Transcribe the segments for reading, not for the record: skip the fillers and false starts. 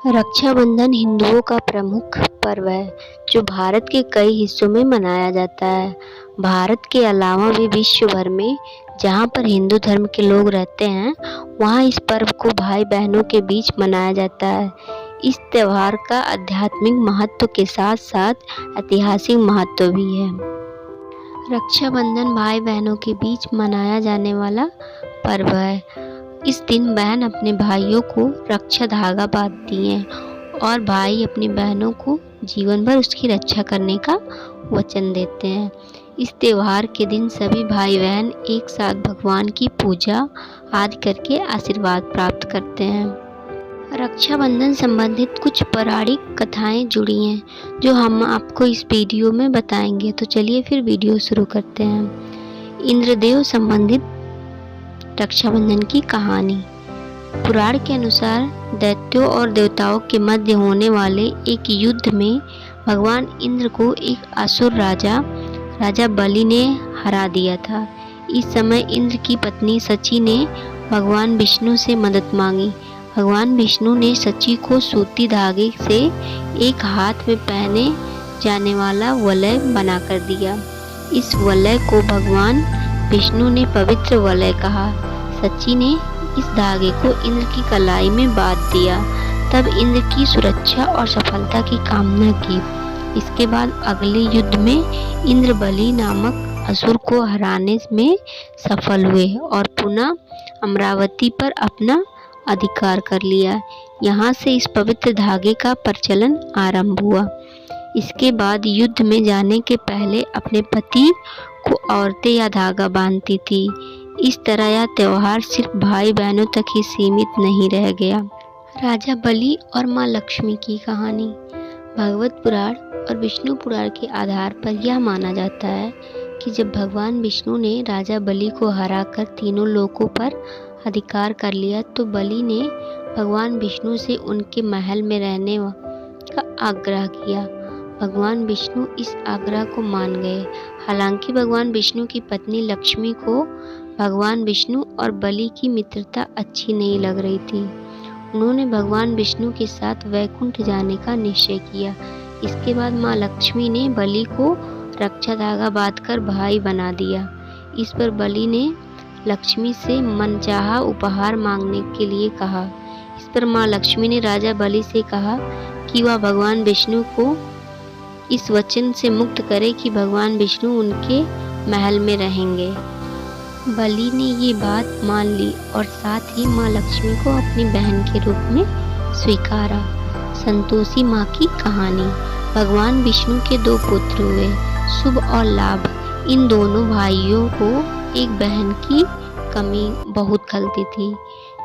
रक्षाबंधन हिंदुओं का प्रमुख पर्व है जो भारत के कई हिस्सों में मनाया जाता है। भारत के अलावा भी विश्व भर में जहाँ पर हिंदू धर्म के लोग रहते हैं वहाँ इस पर्व को भाई बहनों के बीच मनाया जाता है। इस त्योहार का आध्यात्मिक महत्व के साथ साथ ऐतिहासिक महत्व भी है। रक्षाबंधन भाई बहनों के बीच मनाया जाने वाला पर्व है। इस दिन बहन अपने भाइयों को रक्षा धागा बांधती हैं और भाई अपनी बहनों को जीवन भर उसकी रक्षा करने का वचन देते हैं। इस त्योहार के दिन सभी भाई बहन एक साथ भगवान की पूजा आदि करके आशीर्वाद प्राप्त करते हैं। रक्षाबंधन संबंधित कुछ पौराणिक कथाएं जुड़ी हैं जो हम आपको इस वीडियो में बताएंगे। तो चलिए फिर वीडियो शुरू करते हैं। इंद्रदेव संबंधित रक्षाबंधन की कहानी। पुराण के अनुसार दैत्यों और देवताओं के मध्य होने वाले एक युद्ध में भगवान इंद्र को एक असुर राजा बलि ने हरा दिया था। इस समय इंद्र की पत्नी सची ने भगवान विष्णु से मदद मांगी। भगवान विष्णु ने सची को सूती धागे से एक हाथ में पहने जाने वाला वलय बनाकर दिया। इस वलय को भगवान विष्णु ने पवित्र वलय कहा। सची ने इस धागे को इंद्र की कलाई में बांध दिया। तब इंद्र की सुरक्षा और सफलता की कामना की। इसके बाद अगले युद्ध में इंद्र बलि नामक असुर को हराने में सफल हुए और पुनः अमरावती पर अपना अधिकार कर लिया। यहाँ से इस पवित्र धागे का प्रचलन आरंभ हुआ। इसके बाद युद्ध में जाने के पहले अपने पति को औरतें यह धागा बांधती थी। इस तरह यह त्योहार सिर्फ भाई बहनों तक ही सीमित नहीं रह गया। राजा बलि और माँ लक्ष्मी की कहानी। भागवत पुराण और विष्णु पुराण के आधार पर यह माना जाता है कि जब भगवान विष्णु ने राजा बलि को हराकर तीनों लोकों पर अधिकार कर लिया तो बलि ने भगवान विष्णु से उनके महल में रहने का आग्रह किया। भगवान विष्णु इस आग्रह को मान गए। हालांकि भगवान विष्णु की पत्नी लक्ष्मी को भगवान विष्णु और बलि की मित्रता अच्छी नहीं लग रही थी। उन्होंने भगवान विष्णु के साथ वैकुंठ जाने का निश्चय किया। इसके बाद माँ लक्ष्मी ने बलि को रक्षा धागा बांधकर भाई बना दिया। इस पर बलि ने लक्ष्मी से मनचाहा उपहार मांगने के लिए कहा। इस पर माँ लक्ष्मी ने राजा बलि से कहा कि वह भगवान विष्णु को इस वचन से मुक्त करे कि भगवान विष्णु उनके महल में रहेंगे। बलि ने ये बात मान ली और साथ ही माँ लक्ष्मी को अपनी बहन के रूप में स्वीकारा। संतोषी माँ की कहानी। भगवान विष्णु के दो पुत्र हुए, शुभ और लाभ। इन दोनों भाइयों को एक बहन की कमी बहुत खलती थी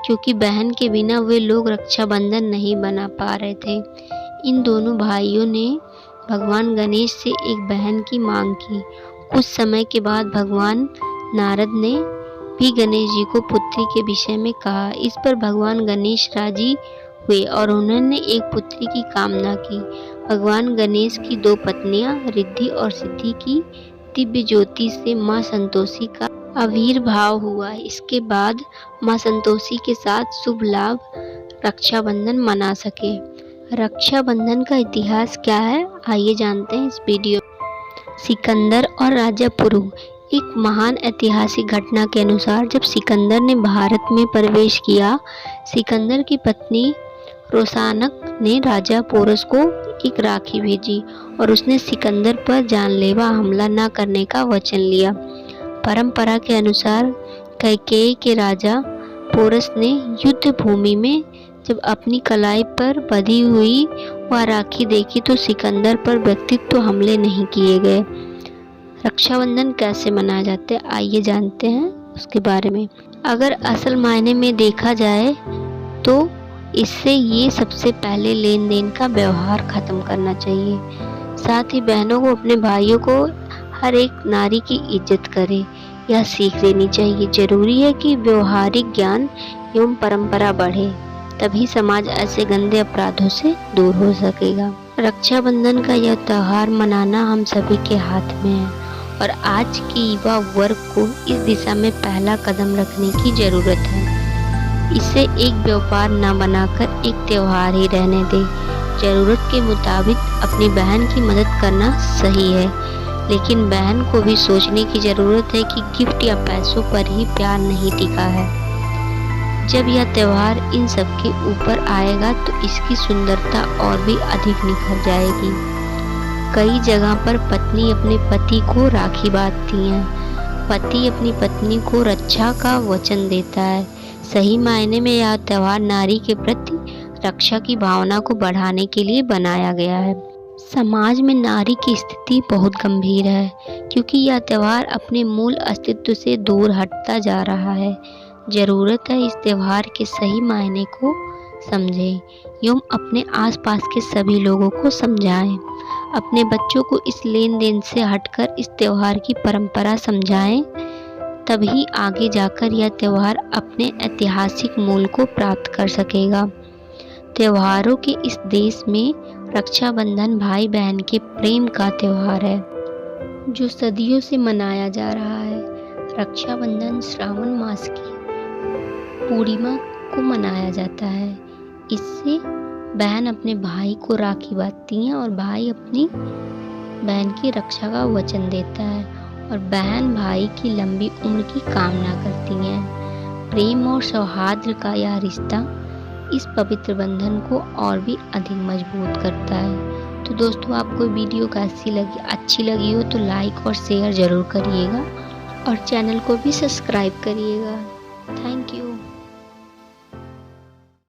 क्योंकि बहन के बिना वे लोग रक्षाबंधन नहीं बना पा रहे थे। इन दोनों भाइयों ने भगवान गणेश से एक बहन की मांग की। कुछ समय के बाद भगवान नारद ने भी गणेश जी को पुत्री के विषय में कहा। इस पर भगवान गणेश राजी हुए और उन्होंने एक पुत्री की कामना की। भगवान गणेश की दो पत्नियां रिद्धि और सिद्धि की दिव्य ज्योति से माँ संतोषी का आविर्भाव हुआ। इसके बाद माँ संतोषी के साथ शुभ लाभ रक्षाबंधन मना सके। रक्षाबंधन का इतिहास क्या है, आइए जानते हैं इस वीडियो। सिकंदर और राजा पुरु। एक महान ऐतिहासिक घटना के अनुसार जब सिकंदर ने भारत में प्रवेश किया, सिकंदर की पत्नी रोसानक ने राजा पोरस को एक राखी भेजी और उसने सिकंदर पर जानलेवा हमला न करने का वचन लिया। परंपरा के अनुसार कैकेयी के राजा पोरस ने युद्ध भूमि में जब अपनी कलाई पर बंधी हुई वह राखी देखी तो सिकंदर पर व्यक्तित्व हमले नहीं किए गए। रक्षाबंधन कैसे मनाए जाते हैं, आइए जानते हैं उसके बारे में। अगर असल मायने में देखा जाए तो इससे ये सबसे पहले लेन देन का व्यवहार खत्म करना चाहिए। साथ ही बहनों को अपने भाइयों को हर एक नारी की इज्जत करे यह सीख लेनी चाहिए। जरूरी है कि व्यवहारिक ज्ञान एवं परंपरा बढ़े, तभी समाज ऐसे गंदे अपराधों से दूर हो सकेगा। रक्षाबंधन का यह त्योहार मनाना हम सभी के हाथ में है और आज के युवा वर्ग को इस दिशा में पहला कदम रखने की जरूरत है। इसे एक व्यापार न बनाकर एक त्योहार ही रहने दें। ज़रूरत के मुताबिक अपनी बहन की मदद करना सही है, लेकिन बहन को भी सोचने की ज़रूरत है कि गिफ्ट या पैसों पर ही प्यार नहीं टिका है। जब यह त्योहार इन सब के ऊपर आएगा तो इसकी सुंदरता और भी अधिक निखर जाएगी। कई जगह पर पत्नी अपने पति को राखी बांधती है, पति अपनी पत्नी को रक्षा का वचन देता है। सही मायने में यह त्योहार नारी के प्रति रक्षा की भावना को बढ़ाने के लिए बनाया गया है। समाज में नारी की स्थिति बहुत गंभीर है, क्योंकि यह त्योहार अपने मूल अस्तित्व से दूर हटता जा रहा है। ज़रूरत है इस त्योहार के सही मायने को समझें एवं अपने आसपास के सभी लोगों को समझाएं। अपने बच्चों को इस लेन देन से हटकर इस त्योहार की परंपरा समझाएं, तभी आगे जाकर यह त्योहार अपने ऐतिहासिक मूल को प्राप्त कर सकेगा। त्योहारों के इस देश में रक्षाबंधन भाई बहन के प्रेम का त्योहार है, जो सदियों से मनाया जा रहा है। रक्षाबंधन श्रावण मास की पूर्णिमा को मनाया जाता है। इससे बहन अपने भाई को राखी बांधती है और भाई अपनी बहन की रक्षा का वचन देता है और बहन भाई की लंबी उम्र की कामना करती हैं। प्रेम और सौहार्द का यह रिश्ता इस पवित्र बंधन को और भी अधिक मजबूत करता है। तो दोस्तों, आपको वीडियो कैसी लगी? अच्छी लगी हो तो लाइक और शेयर ज़रूर करिएगा और चैनल को भी सब्सक्राइब करिएगा।